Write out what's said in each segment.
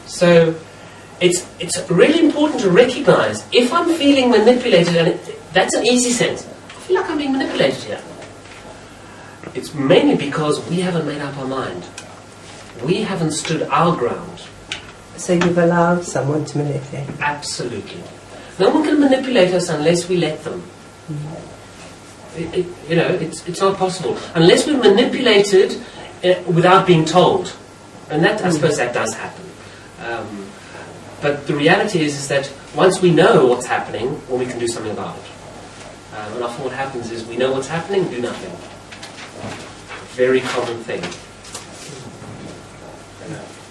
So it's really important to recognize if I'm feeling manipulated, and that's an easy sense. I feel like I'm being manipulated here. It's mainly because we haven't made up our mind. We haven't stood our ground. So you've allowed someone to manipulate? Absolutely. No one can manipulate us unless we let them. It's not possible. Unless we're manipulated without being told. And that, I suppose that does happen. But the reality is that once we know what's happening, well, we can do something about it. And often what happens is we know what's happening, do nothing. Very common thing.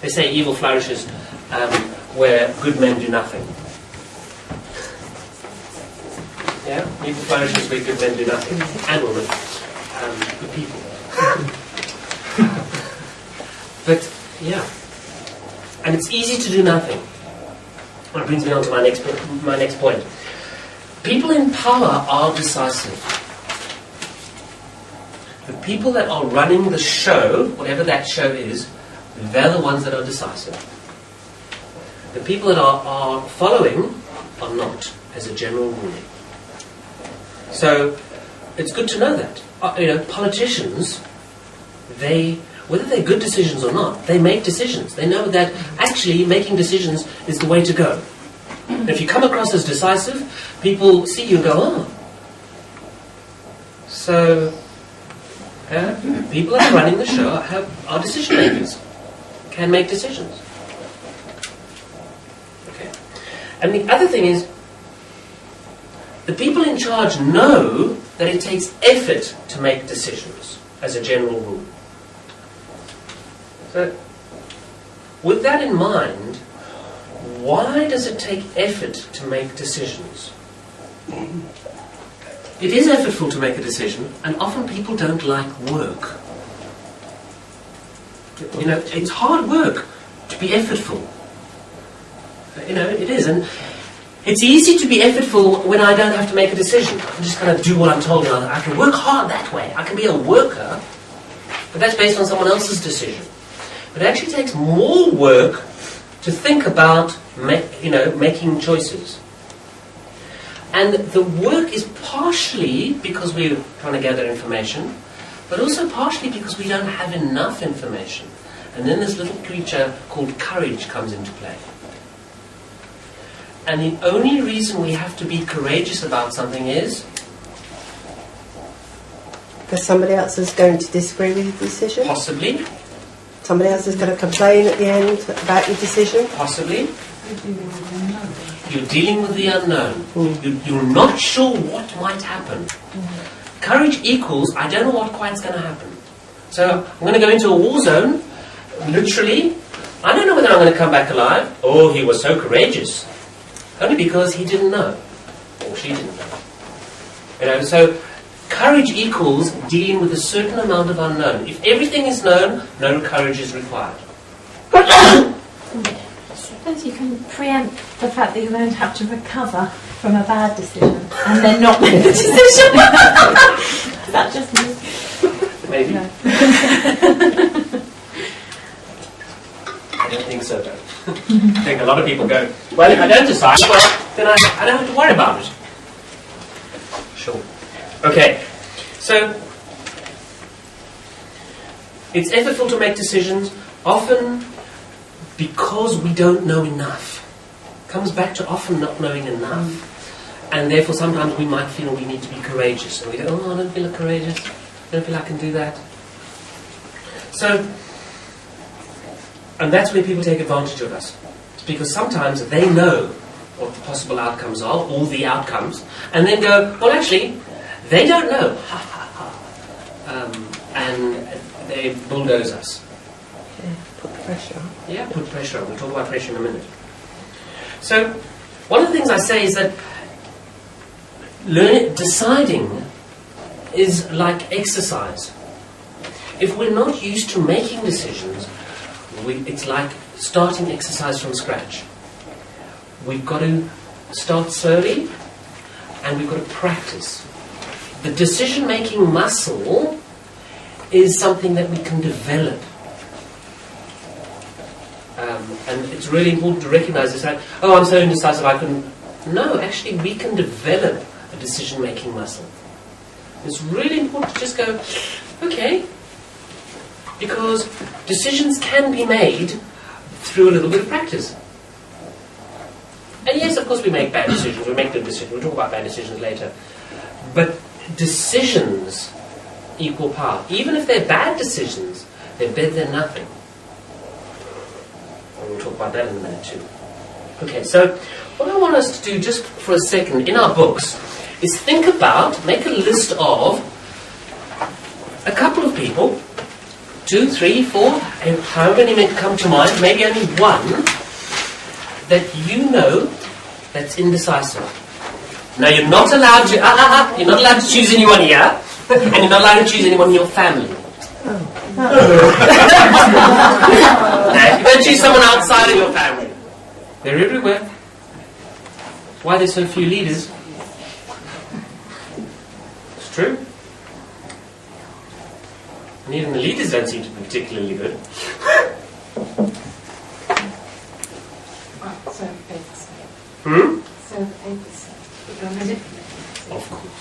They say evil flourishes where good men do nothing. Yeah? Evil flourishes where good men do nothing. And women. Good people. But, yeah. And it's easy to do nothing. That brings me on to my next point. People in power are decisive. The people that are running the show, whatever that show is, they're the ones that are decisive. The people that are following are not, as a general rule. So, it's good to know that. Politicians, whether they're good decisions or not, they make decisions. They know that actually making decisions is the way to go. And if you come across as decisive, people see you and go, oh. So, people that are running the show are decision makers, can make decisions. Okay. And the other thing is, the people in charge know that it takes effort to make decisions, as a general rule. So, with that in mind, why does it take effort to make decisions? It is effortful to make a decision, and often people don't like work. It's hard work to be effortful. It is, and it's easy to be effortful when I don't have to make a decision. I'm just going to do what I'm told. I can work hard that way. I can be a worker, but that's based on someone else's decision. But it actually takes more work to think about, making choices. And the work is partially because we're trying to gather information, but also partially because we don't have enough information. And then this little creature called courage comes into play. And the only reason we have to be courageous about something is because somebody else is going to disagree with your decision? Possibly. Somebody else is going to complain at the end about your decision? Possibly. You're dealing with the unknown. You're not sure what might happen. Courage equals, I don't know what quite's going to happen. So I'm going to go into a war zone, literally. I don't know whether I'm going to come back alive. Oh, he was so courageous. Only because he didn't know. Or she didn't know. So courage equals dealing with a certain amount of unknown. If everything is known, no courage is required. Suppose you can preempt the fact that you're going to have to recover from a bad decision and then not make the decision. Is that just me? Maybe. No. I don't think so, though. I think a lot of people go, well, if I don't decide, well, then I don't have to worry about it. Sure. Okay. So, it's effortful to make decisions, often because we don't know enough. It comes back to often not knowing enough. And therefore sometimes we might feel we need to be courageous. And we go, oh, I don't feel courageous. I don't feel I can do that. So, and that's where people take advantage of us. It's because sometimes they know what the possible outcomes are, all the outcomes, and then go, well, actually, they don't know. And they bulldoze us. Put pressure on. Yeah, put pressure on. We'll talk about pressure in a minute. So, one of the things I say is that deciding is like exercise. If we're not used to making decisions, it's like starting exercise from scratch. We've got to start slowly, and we've got to practice. The decision-making muscle is something that we can develop. And it's really important to recognize this. Like, oh, I'm so indecisive, I couldn't. No, actually, we can develop a decision-making muscle. It's really important to just go, okay, because decisions can be made through a little bit of practice. And yes, of course, we make bad decisions. We make good decisions. We'll talk about bad decisions later. But decisions equal power. Even if they're bad decisions, they're better than nothing. And we'll talk about that in a minute too. Okay, so what I want us to do just for a second in our books is think about, make a list of a couple of people, 2, 3, 4, and however many may come to mind, maybe only one, that you know that's indecisive. Now you're not allowed to, you're not allowed to choose anyone here, and you're not allowed to choose anyone in your family. Now, you don't choose someone outside of your family. They're everywhere. Why are there so few leaders? It's true. And even the leaders don't seem to be particularly good. Hmm? Of course.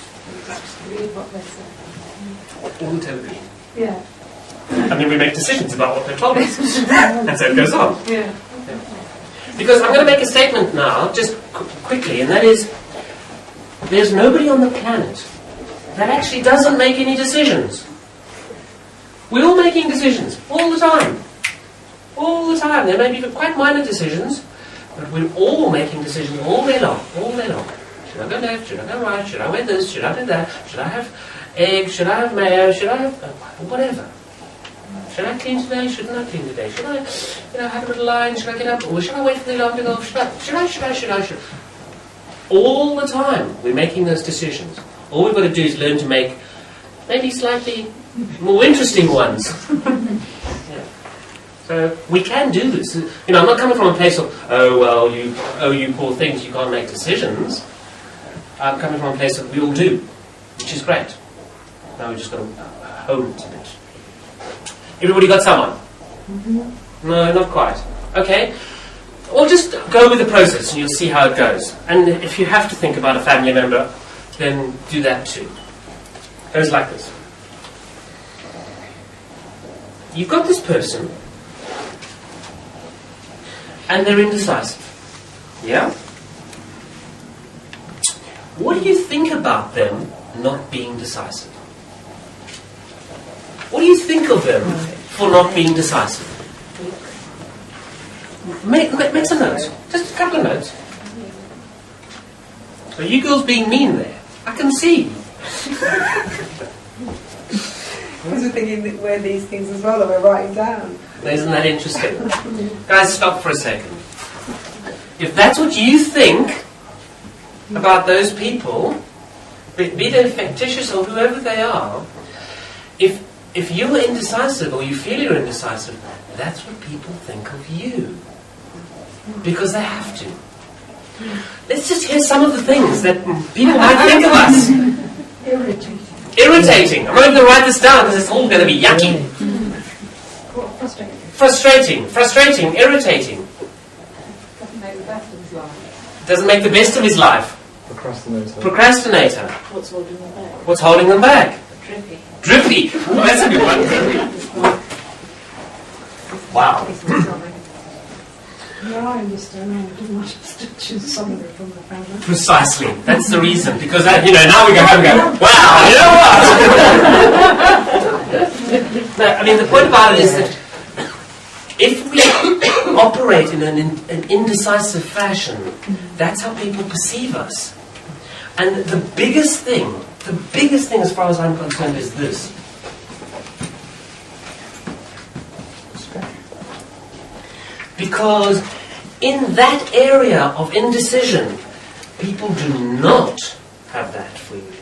All television. Yeah. And then we make decisions about what they're told us. And so it goes on. Yeah. Because I'm going to make a statement now, just quickly, and that is, there's nobody on the planet that actually doesn't make any decisions. We're all making decisions, all the time. All the time. There may be quite minor decisions, but we're all making decisions all day long, all day long. Should I go left? Should I go right? Should I wear this? Should I do that? Should I have eggs? Should I have mayo? Should I have... whatever. Should I clean today? Shouldn't I clean today? Should I, have a little line? Should I get up? Or should I wait for the alarm to go off? Should I? All the time we're making those decisions. All we've got to do is learn to make maybe slightly more interesting ones. Yeah. So we can do this. I'm not coming from a place of, you poor things, you can't make decisions. I'm coming from a place of we all do, which is great. Now we've just got to hone it a bit. Everybody got someone? Mm-hmm. No, not quite. Okay. Well, just go with the process and you'll see how it goes. And if you have to think about a family member, then do that too. It goes like this. You've got this person, and they're indecisive. Yeah? What do you think about them not being decisive? What do you think of them for not being decisive? Make some notes. Just a couple of notes. So you girls being mean there. I can see. I was thinking that we're these things as well that we're writing down. Isn't that interesting? Guys, stop for a second. If that's what you think about those people, be they fictitious or whoever they are, if you're indecisive or you feel you're indecisive, that's what people think of you. Because they have to. Let's just hear some of the things that people might think of us. Irritating. I'm going to write this down because it's all going to be yucky. Frustrating. Irritating. Doesn't make the best of his life. Procrastinator. What's holding them back? Drippy. Oh, that's a good one. Drippy. Wow. No, I understand. I didn't want to choose somebody from the family. Precisely. That's the reason. Because, now we go home and go, wow, you know what? No, I mean, the point about it is that if we operate in an indecisive fashion, that's how people perceive us. And the biggest thing as far as I'm concerned is this. Because in that area of indecision, people do not have that for you.